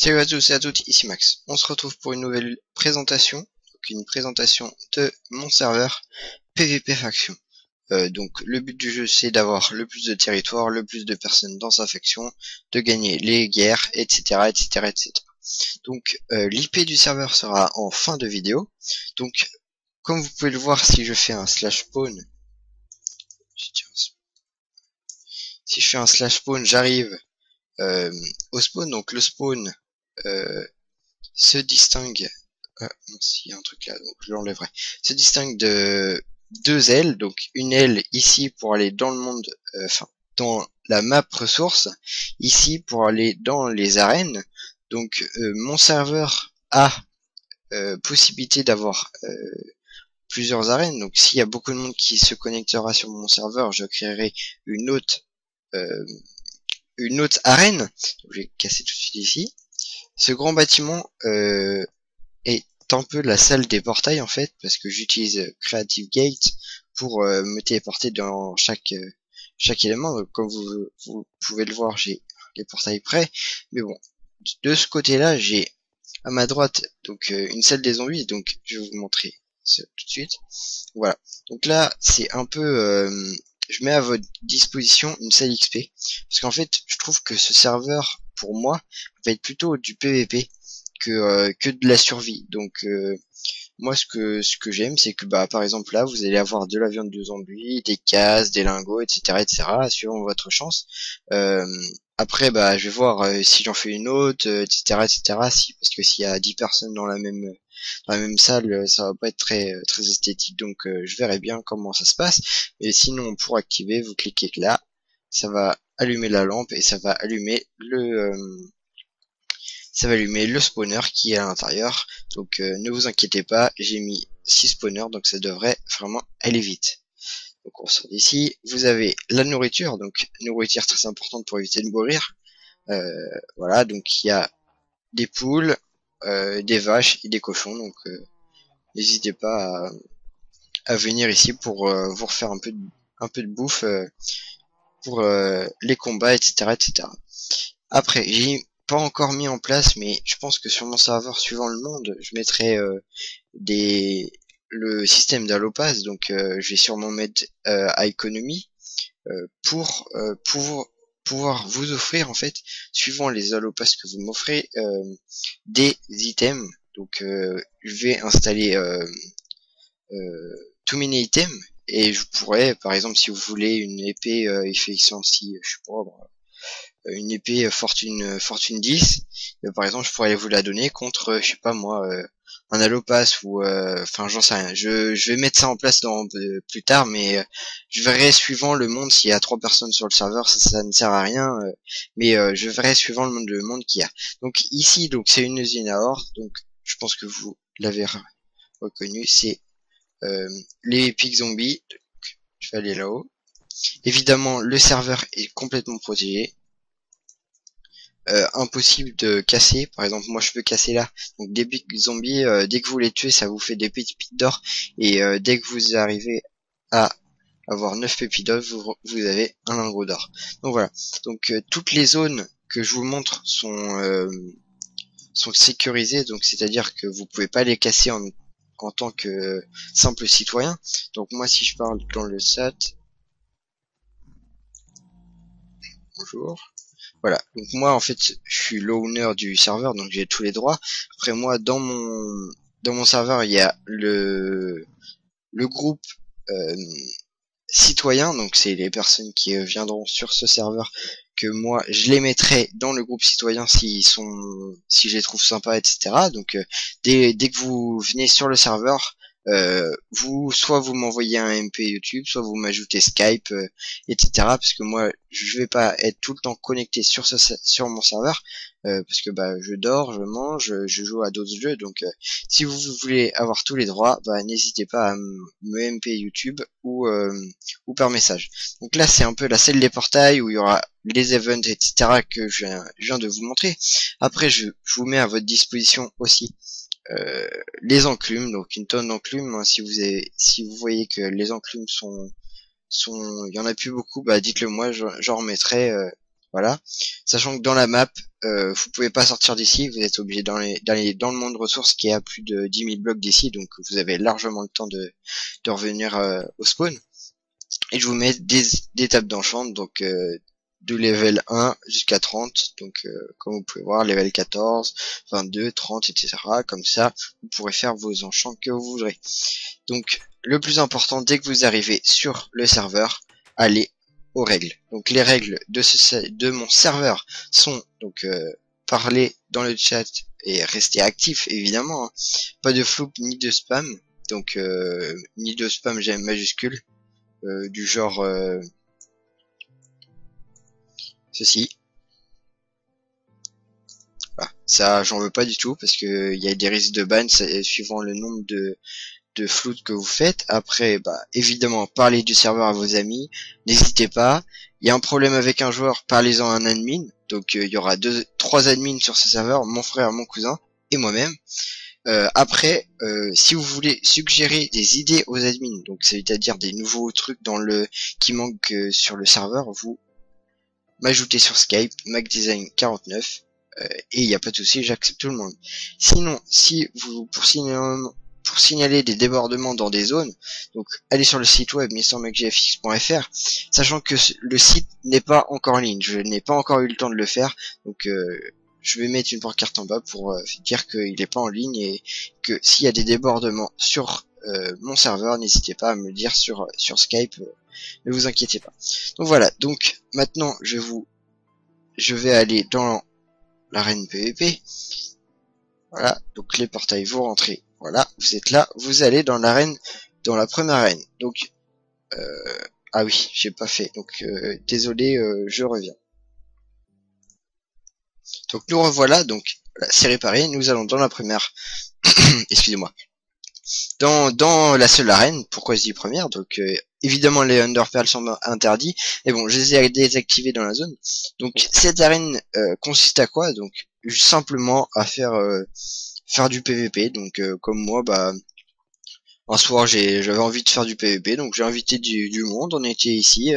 Salut à tous et à toutes, ici Max. On se retrouve pour une nouvelle présentation, donc une présentation de mon serveur PvP Faction. Donc le but du jeu c'est d'avoir le plus de territoire, le plus de personnes dans sa faction, de gagner les guerres, etc. etc. etc. Donc l'IP du serveur sera en fin de vidéo. Donc comme vous pouvez le voir, si je fais un slash spawn, si je fais un slash spawn, j'arrive au spawn. Donc le spawn se distingue, non, s'il y a un truc là, donc je l'enlèverai, se distingue de deux ailes, donc une aile ici pour aller dans le monde, enfin dans la map ressources, ici pour aller dans les arènes. Donc mon serveur a possibilité d'avoir plusieurs arènes, donc s'il y a beaucoup de monde qui se connectera sur mon serveur, je créerai une autre arène. Donc, je vais casser tout de suite ici. Ce grand bâtiment est un peu la salle des portails en fait, parce que j'utilise Creative Gate pour me téléporter dans chaque élément. Donc, comme vous pouvez le voir, j'ai les portails prêts. Mais bon, de ce côté-là, j'ai à ma droite donc une salle des zombies. Donc je vais vous montrer ça tout de suite. Voilà. Donc là, c'est un peu je mets à votre disposition une salle XP, parce qu'en fait, je trouve que ce serveur, pour moi, va être plutôt du PVP que de la survie. Donc moi ce que j'aime, c'est que par exemple là vous allez avoir de la viande de zombie, des cases, des lingots, etc. suivant votre chance. Après je vais voir si j'en fais une autre, etc. parce que s'il y a 10 personnes dans la même salle, ça va pas être très esthétique. Donc je verrai bien comment ça se passe. Et sinon pour activer, vous cliquez là, ça va allumer la lampe et ça va allumer le spawner qui est à l'intérieur. Donc ne vous inquiétez pas, j'ai mis 6 spawners, donc ça devrait vraiment aller vite. Donc on sort d'ici, vous avez la nourriture, donc nourriture très importante pour éviter de mourir. Voilà, donc il y a des poules, des vaches et des cochons, donc n'hésitez pas à venir ici pour vous refaire un peu de bouffe pour les combats, etc. Après, j'ai pas encore mis en place, mais je pense que sur mon serveur, suivant le monde, je mettrai le système d'Allopass. Donc je vais sûrement mettre à économie pour pouvoir vous offrir en fait, suivant les Allopass que vous m'offrez, des items. Donc je vais installer too many items, et je pourrais, par exemple, si vous voulez une épée efficiency, je sais pas, une épée fortune 10, par exemple je pourrais vous la donner contre je sais pas moi, un allopass ou enfin j'en sais rien. Je vais mettre ça en place plus tard, mais je verrai suivant le monde. S'il y a 3 personnes sur le serveur, ça ne sert à rien, mais je verrai suivant le monde qu'il y a. Donc ici, donc c'est une usine à or, donc je pense que vous l'avez reconnu, c'est les Epic Zombies. Donc, je vais aller là-haut. Évidemment le serveur est complètement protégé, impossible de casser. Par exemple, moi je peux casser là. Donc des big zombies, dès que vous les tuez, ça vous fait des pépites d'or, et dès que vous arrivez à avoir 9 pépites d'or, vous avez un lingot d'or. Donc voilà. Donc toutes les zones que je vous montre sont sécurisées, donc c'est-à-dire que vous pouvez pas les casser en tant que simple citoyen. Donc moi, si je parle dans le chat, bonjour. Voilà, donc moi en fait je suis l'owner du serveur, donc j'ai tous les droits. Après moi dans mon serveur il y a le groupe citoyen, donc c'est les personnes qui viendront sur ce serveur, que moi je les mettrai dans le groupe citoyen si je les trouve sympas, etc. Donc dès que vous venez sur le serveur, soit vous m'envoyez un MP YouTube, soit vous m'ajoutez Skype, etc. Parce que moi je vais pas être tout le temps connecté sur mon serveur, parce que je dors, je mange, je joue à d'autres jeux. Donc si vous voulez avoir tous les droits, n'hésitez pas à me MP YouTube ou par message. Donc là c'est un peu la salle des portails où il y aura les events, etc. que je viens de vous montrer. Après je vous mets à votre disposition aussi les enclumes, donc une tonne d'enclumes, hein. Si vous voyez que les enclumes il y en a plus beaucoup, dites-le moi, j'en remettrai, voilà. Sachant que dans la map, vous pouvez pas sortir d'ici, vous êtes obligé d'aller dans le monde ressources qui est à plus de 10 000 blocs d'ici, donc vous avez largement le temps de revenir au spawn. Et je vous mets des tables d'enchant, donc de level 1 jusqu'à 30, donc comme vous pouvez voir, level 14, 22, 30, etc. Comme ça, vous pourrez faire vos enchants que vous voudrez. Donc le plus important, dès que vous arrivez sur le serveur, allez aux règles. Donc les règles de mon serveur sont donc parler dans le chat et rester actif évidemment, hein. Pas de flou ni de spam, donc ni de spam j'aime majuscule, du genre ceci. Voilà. Ça j'en veux pas du tout parce que il y a des risques de ban suivant le nombre de floutes que vous faites. Après, bah, évidemment, parlez du serveur à vos amis, n'hésitez pas. Il y a un problème avec un joueur, parlez-en à un admin. Donc il y aura 3 admins sur ce serveur, mon frère, mon cousin et moi-même. Après, si vous voulez suggérer des idées aux admins, donc c'est-à-dire des nouveaux trucs dans le qui manquent sur le serveur, vous m'ajoutez sur Skype, MacDesign49, et il n'y a pas de souci, j'accepte tout le monde. Sinon, si vous pour signaler des débordements dans des zones, donc allez sur le site web mrmacgfx.fr, sachant que le site n'est pas encore en ligne, je n'ai pas encore eu le temps de le faire, donc je vais mettre une pancarte en bas pour dire qu'il n'est pas en ligne et que s'il y a des débordements sur mon serveur, n'hésitez pas à me le dire sur Skype, ne vous inquiétez pas. Donc voilà, donc maintenant je vais aller dans l'arène PVP. Voilà, donc les portails, vous rentrez. Voilà, vous êtes là, vous allez dans l'arène, dans la première arène. Donc, ah oui, j'ai pas fait. Donc, désolé, je reviens. Donc nous revoilà, donc voilà, c'est réparé. Nous allons dans la première. Excusez-moi. Dans la seule arène. Pourquoi je dis première? Donc évidemment les underpearls sont interdits. Et bon, je les ai désactivés dans la zone. Donc cette arène consiste à quoi? Donc simplement à faire du PVP. Donc comme moi, bah un soir j'avais envie de faire du PVP, donc j'ai invité du monde. On était ici,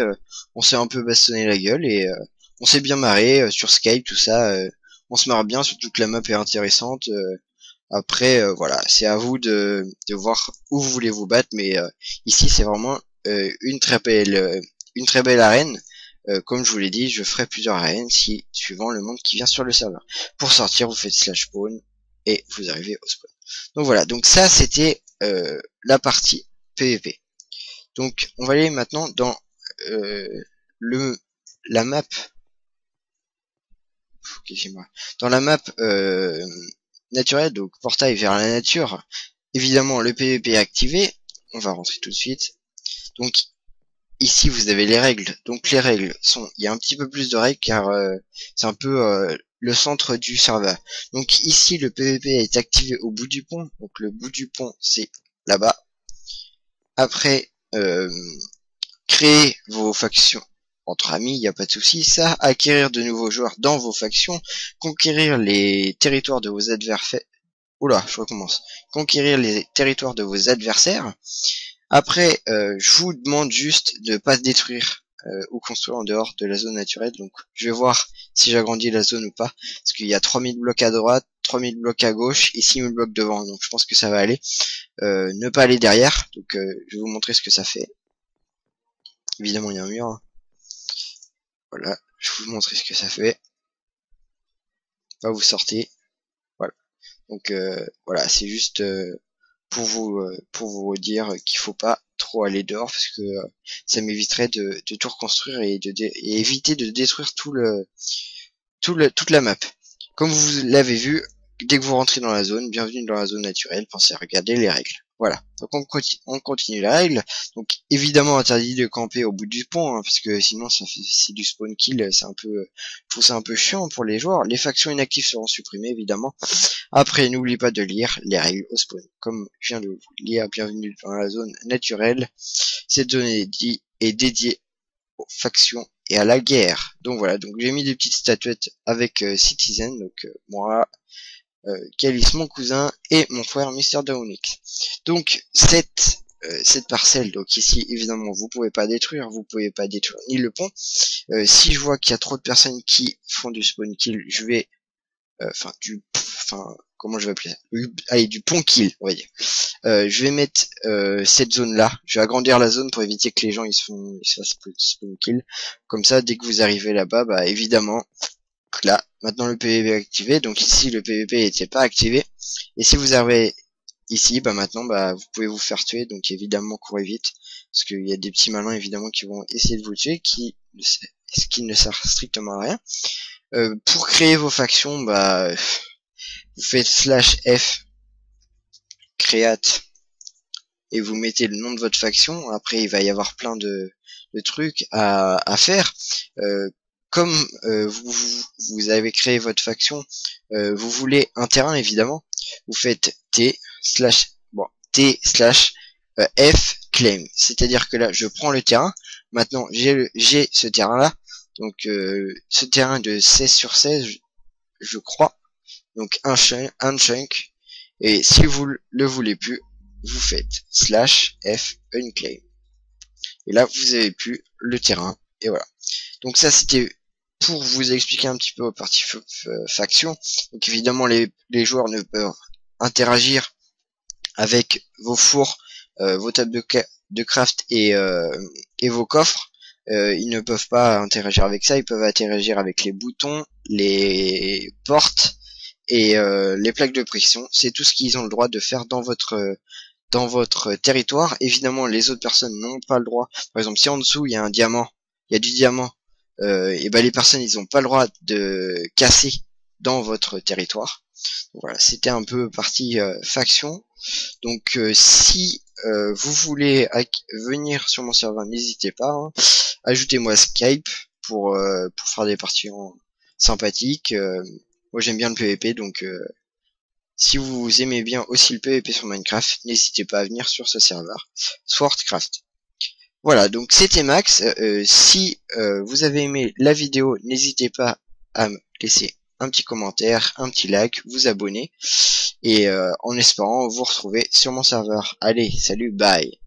on s'est un peu bastonné la gueule et on s'est bien marré sur Skype, tout ça. On se marre bien, surtout que la map est intéressante. Après, voilà, c'est à vous de voir où vous voulez vous battre, mais ici c'est vraiment une très belle arène. Comme je vous l'ai dit, je ferai plusieurs arènes suivant le monde qui vient sur le serveur. Pour sortir, vous faites slash spawn et vous arrivez au spawn. Donc voilà, donc ça c'était la partie PVP. Donc on va aller maintenant dans la map. Excusez-moi. Dans la map naturelle, donc portail vers la nature. Évidemment, le PVP est activé. On va rentrer tout de suite. Donc ici vous avez les règles. Donc les règles sont, il y a un petit peu plus de règles car c'est un peu le centre du serveur. Donc ici le PVP est activé au bout du pont. Donc le bout du pont c'est là-bas. Après créer vos factions entre amis, il n'y a pas de souci. Ça, acquérir de nouveaux joueurs dans vos factions, conquérir les territoires de vos adversaires. Oula, je recommence. Conquérir les territoires de vos adversaires. Après, je vous demande juste de pas détruire ou construire en dehors de la zone naturelle. Donc, je vais voir si j'agrandis la zone ou pas. Parce qu'il y a 3000 blocs à droite, 3000 blocs à gauche et 6000 blocs devant. Donc, je pense que ça va aller. Ne pas aller derrière. Donc, je vais vous montrer ce que ça fait. Évidemment, il y a un mur. Hein. Voilà, je vais vous montrer ce que ça fait. Là, vous sortez. Voilà. Donc, voilà, c'est juste... pour vous dire qu'il faut pas trop aller dehors parce que ça m'éviterait de tout reconstruire et éviter de détruire toute la map. Comme vous l'avez vu, dès que vous rentrez dans la zone, bienvenue dans la zone naturelle, pensez à regarder les règles. Voilà. Donc on continue les règles. Donc évidemment interdit de camper au bout du pont, hein, parce que sinon c'est du spawn kill, c'est un peu, je trouve ça un peu chiant pour les joueurs. Les factions inactives seront supprimées évidemment. Après, n'oubliez pas de lire les règles au spawn. Comme je viens de vous lire, bienvenue dans la zone naturelle. Cette zone est dédiée aux factions et à la guerre. Donc voilà, donc j'ai mis des petites statuettes avec Citizen, donc moi, Calice, mon cousin, et mon frère Mister Dawnix. Donc cette parcelle, donc ici évidemment vous pouvez pas détruire ni le pont. Si je vois qu'il y a trop de personnes qui font du spawn kill, je vais enfin comment je vais appeler ça, allez, du pont kill, on va dire. Je vais mettre cette zone là, je vais agrandir la zone pour éviter que les gens ils se fassent spawn kill. Comme ça, dès que vous arrivez là-bas, bah évidemment, là, maintenant le PVP est activé, donc ici le PVP n'était pas activé, et si vous arrivez ici, bah maintenant, bah vous pouvez vous faire tuer, donc évidemment courez vite, parce qu'il y a des petits malins évidemment qui vont essayer de vous tuer, ce qui ne sert strictement à rien. Pour créer vos factions, bah vous faites /F create et vous mettez le nom de votre faction. Après, il va y avoir plein de trucs à faire. Comme vous avez créé votre faction, vous voulez un terrain évidemment, vous faites T/F claim. C'est-à-dire que là, je prends le terrain. Maintenant, j'ai ce terrain-là. Donc, ce terrain de 16 sur 16, je crois. Donc, un chunk. Et si vous le voulez plus, vous faites /F unclaim. Et là, vous avez plus le terrain. Et voilà. Donc ça, c'était pour vous expliquer un petit peu aux parties faction. Donc évidemment, les joueurs ne peuvent interagir avec vos fours, vos tables de craft et vos coffres. Ils ne peuvent pas interagir avec ça. Ils peuvent interagir avec les boutons, les portes et les plaques de pression. C'est tout ce qu'ils ont le droit de faire dans votre territoire. Évidemment, les autres personnes n'ont pas le droit. Par exemple, si en dessous il y a un diamant, il y a du diamant, et ben les personnes ils n'ont pas le droit de casser dans votre territoire. Donc, voilà, c'était un peu partie faction. Donc si vous voulez venir sur mon serveur, n'hésitez pas. Hein. Ajoutez-moi Skype pour faire des parties sympathiques. Moi j'aime bien le PVP, donc si vous aimez bien aussi le PVP sur Minecraft, n'hésitez pas à venir sur ce serveur, Swordcraft. Voilà, donc c'était Max. Si vous avez aimé la vidéo, n'hésitez pas à me laisser un petit commentaire, un petit like, vous abonner, et en espérant vous retrouver sur mon serveur. Allez, salut, bye.